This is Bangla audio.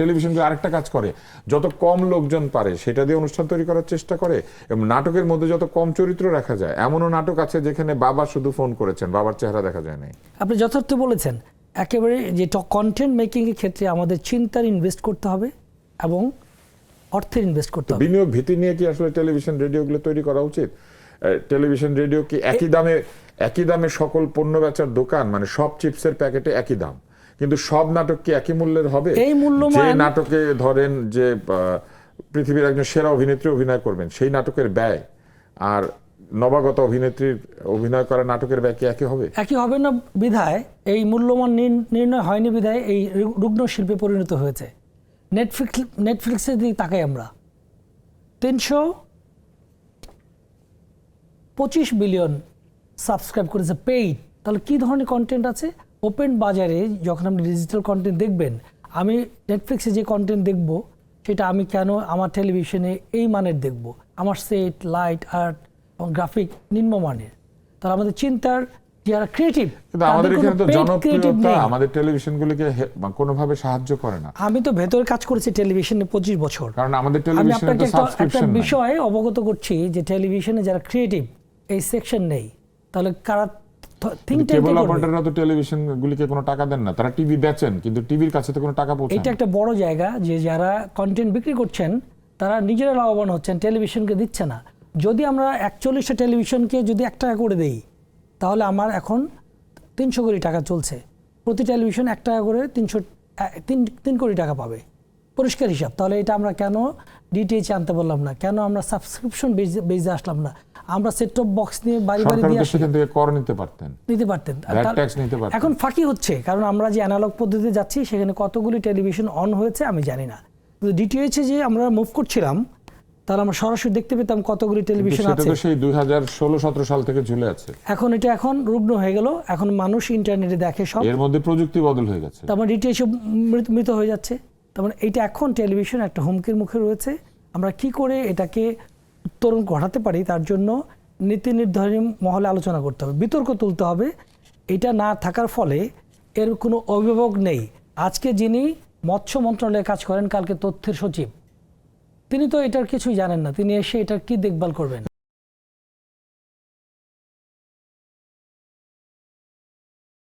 টেলিভিশনগুলো আরেকটা কাজ করে, যত কম লোকজন পারে সেটা দিয়ে অনুষ্ঠান তৈরি করার চেষ্টা করে এবং নাটকের মধ্যে যত কম চরিত্র রাখা যায়। এমনও নাটক আছে যেখানে বাবা শুধু ফোন করেছেন, বাবার চেহারা দেখা যায় নাই। আপনি যথার্থ বলেছেন। একেবারে যে কন্টেন্ট মেকিং এর ক্ষেত্রে আমাদের চিন্তার ইনভেস্ট করতে হবে এবং অর্থের ইনভেস্ট করতে হবে। বিনিয়োগ ভীতি নিয়ে কি আসলে টেলিভিশন রেডিওগুলো তৈরি করা উচিত? টেলিভিশন রেডিও কি একই দামে সকল পণ্য বেচার দোকান, মানে সব চিপসের প্যাকেটে একই দাম, কিন্তু সব নাটক কি একই মূল্যের হবে? এই মূল্যমান যে নাটকে ধরেন যে পৃথিবীর একজন সেরা অভিনেত্রী অভিনয় করবেন, সেই নাটকের ব্যয় আর নবাগত অভিনেত্রীর অভিনয় করা নাটকের ব্যয় কি একই হবে? একই হবে না বিধায় এই মূল্যমান নির্ণয় হয়নি বিধায় এই রুগ্ন শিল্পে পরিণত হয়েছে। নেটফ্লিক্সের দিকে তাকাই আমরা, 325 বিলিয়ন সাবস্ক্রাইব করেছে পেইড। তাহলে কি ধরনের কন্টেন্ট আছে? ওপেন বাজারে যখন আপনি ডিজিটাল কন্টেন্ট দেখবেন, আমি নেটফ্লিক্সে যে কন্টেন্ট দেখব সেটা আমি কেন আমার টেলিভিশনে এই মানের দেখব? আমার সেট, লাইট, আর্ট এবং গ্রাফিক নিম্নমানের। তাহলে আমাদের চিন্তার যারা ক্রিয়েটিভ, আমাদের এখানে তো জনপ্রিয়তা আমাদের টেলিভিশনগুলোকে কোনোভাবে সাহায্য করে না। আমি তো ভেতরে কাজ করেছি টেলিভিশনে 25 বছর, কারণ আমাদের টেলিভিশনে তো সাবস্ক্রিপশন একটা বিষয়ে অবগত করছি যে টেলিভিশনে যারা ক্রিয়েটিভ এই সেকশন নেই। তাহলে কারা কেবল অপারেটররা তো টেলিভিশনগুলিকে কোনো টাকা দেন না, তারা টিভি বেচেন কিন্তু টিভির কাছে তো কোনো টাকা পৌঁছায় না। এটা একটা বড় জায়গা যে যারা কন্টেন্ট বিক্রি করছেন তারা নিজেরা লাভবান হচ্ছেন, টেলিভিশনকে দিচ্ছে না। যদি আমরা 41টা টেলিভিশনকে যদি 1 টাকা করে দেই, তাহলে আমার এখন 300 কোটি টাকা চলছে। প্রতি টেলিভিশন 1 টাকা করে 3 কোটি টাকা পাবে, পরিষ্কার হিসাব। তাহলে এটা আমরা কেন ডিটিএইচ আনতে বললাম না? কেন আমরা সাবস্ক্রিপশন বেজে আসলাম না? আমরা সেট টপ বক্স নিয়ে বাড়ি বাড়ি দিয়ে সেখান থেকে কর নিতে পারতেন। এখন ফাঁকি হচ্ছে, কারণ আমরা যে অ্যানালগ পদ্ধতিতে যাচ্ছি সেখানে কতগুলি টেলিভিশন অন হয়েছে আমি জানি না। ডিটিএইচে যে আমরা মুভ করছিলাম তাহলে আমরা সরাসরি দেখতে পেতাম কতগুলি টেলিভিশন আছে। সেটা তো সেই 2016-17 সাল থেকে ঝুলে আছে। এখন রুগ্ন হয়ে গেল। এখন মানুষ ইন্টারনেটে দেখে সব, এর মধ্যে প্রযুক্তি বদল হয়ে গেছে। তারপর ডিটিএইচ মৃত হয়ে যাচ্ছে। তারপর এইটা এখন টেলিভিশন একটা হুমকির মুখে রয়েছে। আমরা কি করে এটাকে উত্তরণ ঘটাতে পারি তার জন্য নীতি নির্ধারণী মহলে আলোচনা করতে হবে, বিতর্ক তুলতে হবে। এটা না থাকার ফলে এর কোনো অভিভাবক নেই। আজকে যিনি মৎস্য মন্ত্রণালয়ে কাজ করেন, কালকে তথ্যের সচিব, তিনি তো এটার কিছুই জানেন না। তিনি এসে এটার কি দেখভাল করবেন?